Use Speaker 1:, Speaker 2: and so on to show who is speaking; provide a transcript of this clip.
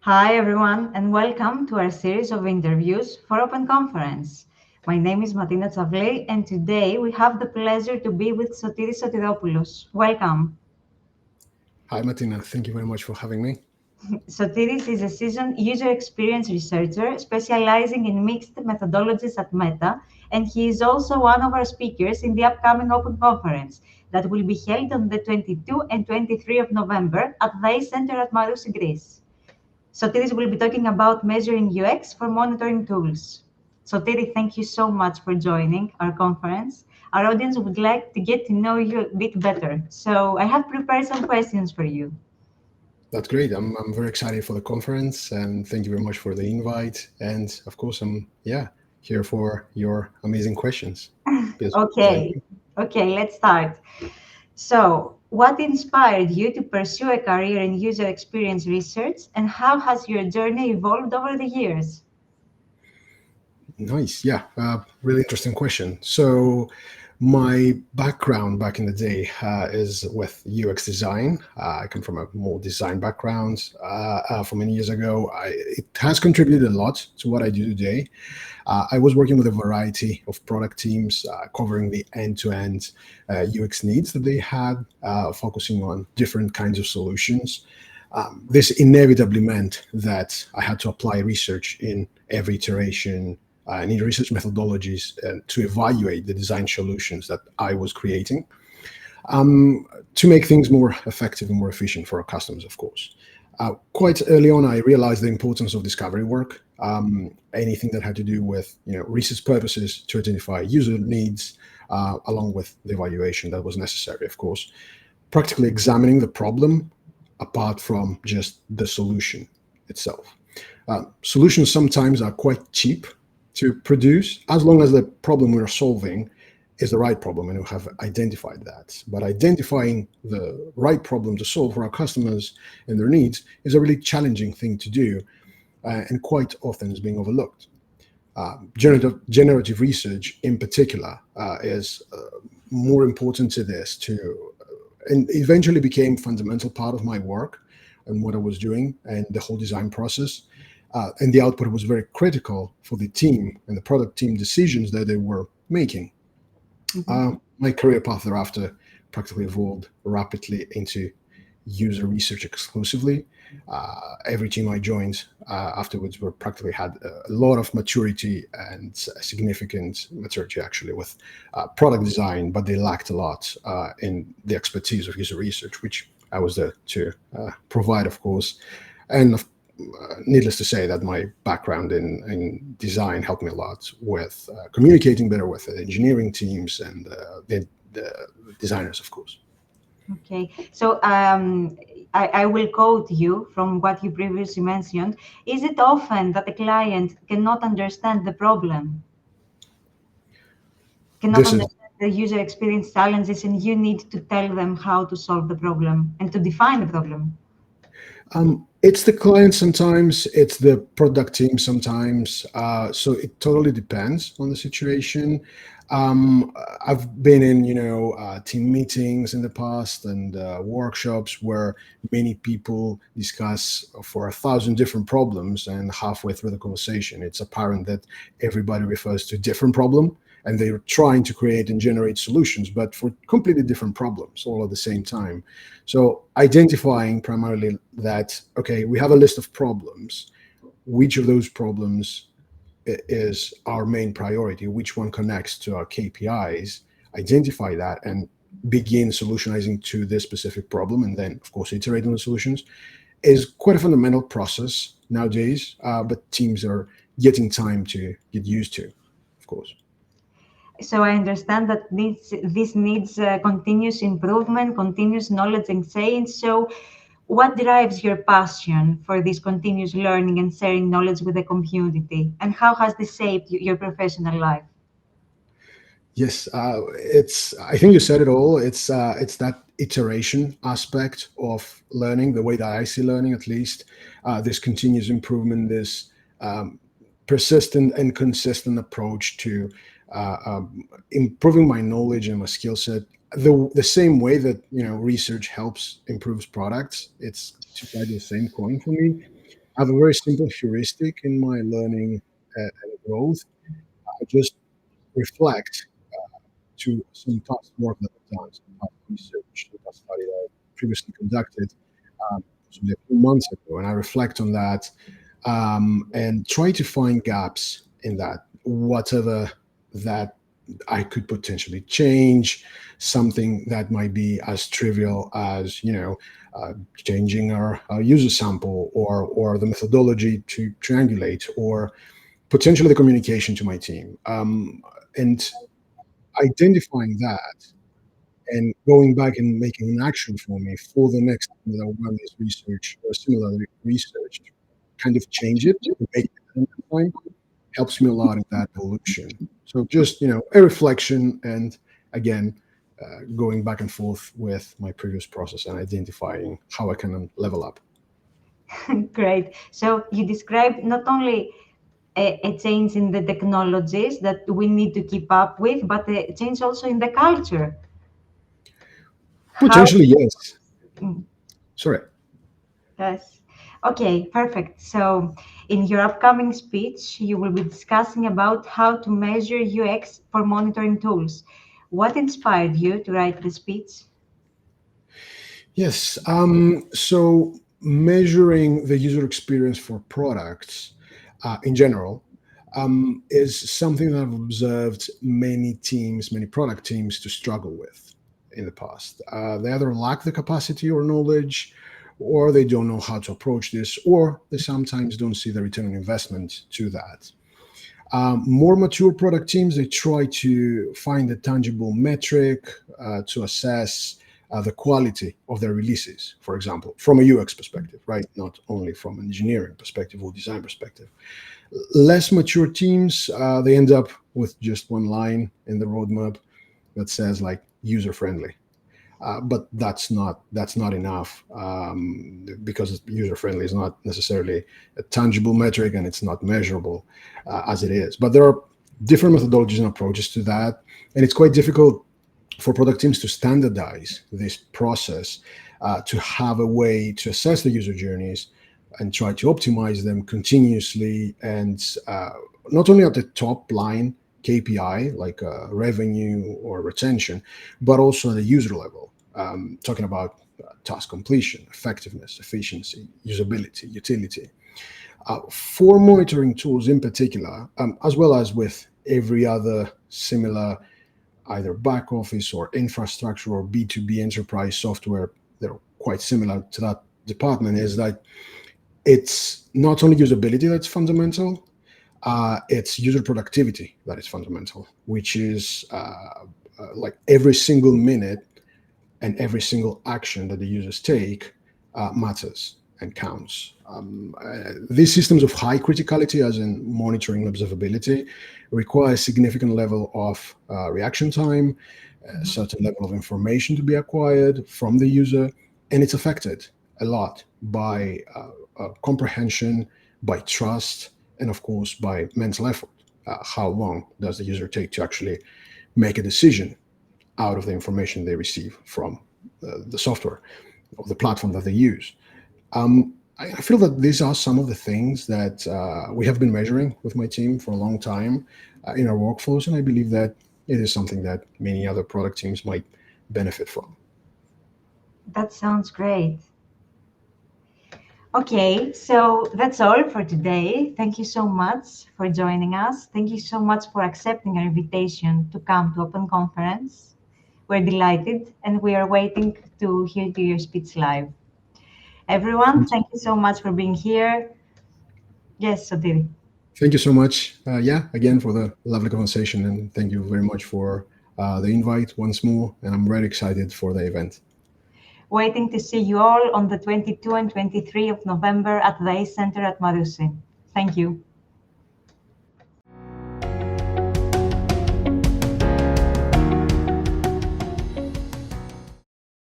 Speaker 1: Hi, everyone, and welcome to our series of interviews for Open Conference. My name is Matina Tsavli, and today we have the pleasure to be with Sotiris Sotiropoulos. Welcome.
Speaker 2: Hi, Matina. Thank you very much for having me.
Speaker 1: Sotiris is a seasoned user experience researcher specializing in mixed methodologies at Meta, and he is also one of our speakers in the upcoming Open Conference that will be held on the 22 and 23 of November at the A Center at Marousi, Greece. Sotiris will be talking about measuring UX for monitoring tools. Sotiris, thank you so much for joining our conference. Our audience would like to get to know you a bit better. So I have prepared some questions for you.
Speaker 2: That's great. I'm very excited for the conference, and thank you very much for the invite. And of course, I'm here for your amazing questions. Because
Speaker 1: Okay, okay, let's start. So, what inspired you to pursue a career in user experience research, and how has your journey evolved over the years?
Speaker 2: nice, yeah, really interesting question. So, my background back in the day is with UX design. I come from a more design background. From many years ago, it has contributed a lot to what I do today. I was working with a variety of product teams covering the end-to-end UX needs that they had, focusing on different kinds of solutions. This inevitably meant that I had to apply research in every iteration. I need research methodologies to evaluate the design solutions that I was creating to make things more effective and more efficient for our customers, of course. Quite early on, I realized the importance of discovery work. Anything that had to do with research purposes to identify user needs, along with the evaluation that was necessary, of course. Practically examining the problem apart from just the solution itself. Solutions sometimes are quite cheap to produce as long as the problem we're solving is the right problem and we have identified that. But identifying the right problem to solve for our customers and their needs is a really challenging thing to do, and quite often is being overlooked. Generative research in particular is more important to this and eventually became a fundamental part of my work and what I was doing and the whole design process. And the output was very critical for the team and the product team decisions that they were making. My career path thereafter practically evolved rapidly into user research exclusively. Every team I joined afterwards were practically had a lot of maturity and significant maturity actually with product design, but they lacked a lot in the expertise of user research, which I was there to provide, of course. And needless to say that my background in design helped me a lot with communicating better with the engineering teams and the designers, of course.
Speaker 1: Okay, so I will quote you from what you previously mentioned. Is it often that the client cannot understand the problem, cannot
Speaker 2: This is
Speaker 1: understand the user experience challenges, and you need to tell them how to solve the problem and to define the problem?
Speaker 2: it's the client sometimes, it's the product team sometimes. So it totally depends on the situation. I've been in, team meetings in the past and workshops where many people discuss for 1,000 different problems, and halfway through the conversation, it's apparent that everybody refers to a different problem, and they're trying to create and generate solutions, but for completely different problems all at the same time. So identifying primarily that, okay, we have a list of problems. Which of those problems is our main priority? Which one connects to our KPIs? Identify that and begin solutionizing to this specific problem. And then, of course, iterate on the solutions is quite a fundamental process nowadays, but teams are getting time to get used to, of course.
Speaker 1: So I understand that this needs continuous improvement, continuous knowledge and change. So what drives your passion for this continuous learning and sharing knowledge with the community? And how has this shaped your professional life?
Speaker 2: Yes, it's. I think you said it all. It's that iteration aspect of learning, the way that I see learning, at least. This continuous improvement, this persistent and consistent approach to improving my knowledge and my skill set. The same way that research helps improves products. It's two sides of the same coin for me. I have a very simple heuristic in my learning and growth. I just reflect to some past work that I've done, some past research, some past study that I previously conducted possibly a few months ago, and I reflect on that and try to find gaps in that, whatever that I could potentially change, something that might be as trivial as changing our user sample or the methodology to triangulate or potentially the communication to my team, and identifying that and going back and making an action for me for the next time that I run this research or similar research to kind of change it to make it better next time helps me a lot in that evolution. So just a reflection and again going back and forth with my previous process and identifying how I can level up.
Speaker 1: Great. So you described not only a change in the technologies that we need to keep up with, but a change also in the culture. How?
Speaker 2: Potentially, yes.
Speaker 1: Mm,
Speaker 2: Sorry.
Speaker 1: yes. Okay, perfect. So in your upcoming speech, you will be discussing about how to measure UX for monitoring tools. What inspired you to write the speech?
Speaker 2: Yes. So measuring the user experience for products in general is something that I've observed many teams, many product teams to struggle with in the past. They either lack the capacity or knowledge, or they don't know how to approach this, or they sometimes don't see the return on investment to that. More mature product teams, they try to find a tangible metric to assess the quality of their releases, for example, from a UX perspective, right? Not only from an engineering perspective or design perspective. Less mature teams, they end up with just one line in the roadmap that says like user friendly. But that's not enough because user friendly is not necessarily a tangible metric and it's not measurable as it is. But there are different methodologies and approaches to that, and it's quite difficult for product teams to standardize this process to have a way to assess the user journeys and try to optimize them continuously and not only at the top line KPI like revenue or retention, but also at the user level, talking about task completion, effectiveness, efficiency, usability, utility. For monitoring tools in particular, as well as with every other similar either back office or infrastructure or B2B enterprise software that are quite similar to that department, is that it's not only usability that's fundamental, it's user productivity that is fundamental, which is like every single minute and every single action that the users take matters and counts. These systems of high criticality, as in monitoring and observability, require a significant level of reaction time, a certain level of information to be acquired from the user, and it's affected a lot by comprehension, by trust, and of course by mental effort. How long does the user take to actually make a decision out of the information they receive from the software or the platform that they use? I feel that these are some of the things that we have been measuring with my team for a long time in our workflows, and I believe that it is something that many other product teams might benefit from.
Speaker 1: That sounds great. Okay, so that's all for today. Thank you so much for joining us. Thank you so much for accepting our invitation to come to Open Conference. We're delighted and we are waiting to hear your speech live. Everyone, thank you so much for being here. Yes, Sotiri.
Speaker 2: Thank you so much. Yeah, again for the lovely conversation, and thank you very much for the invite once more. And I'm very excited for the event.
Speaker 1: Waiting to see you all on the 22 and 23 of November at the ACE Center at Marusi. Thank you.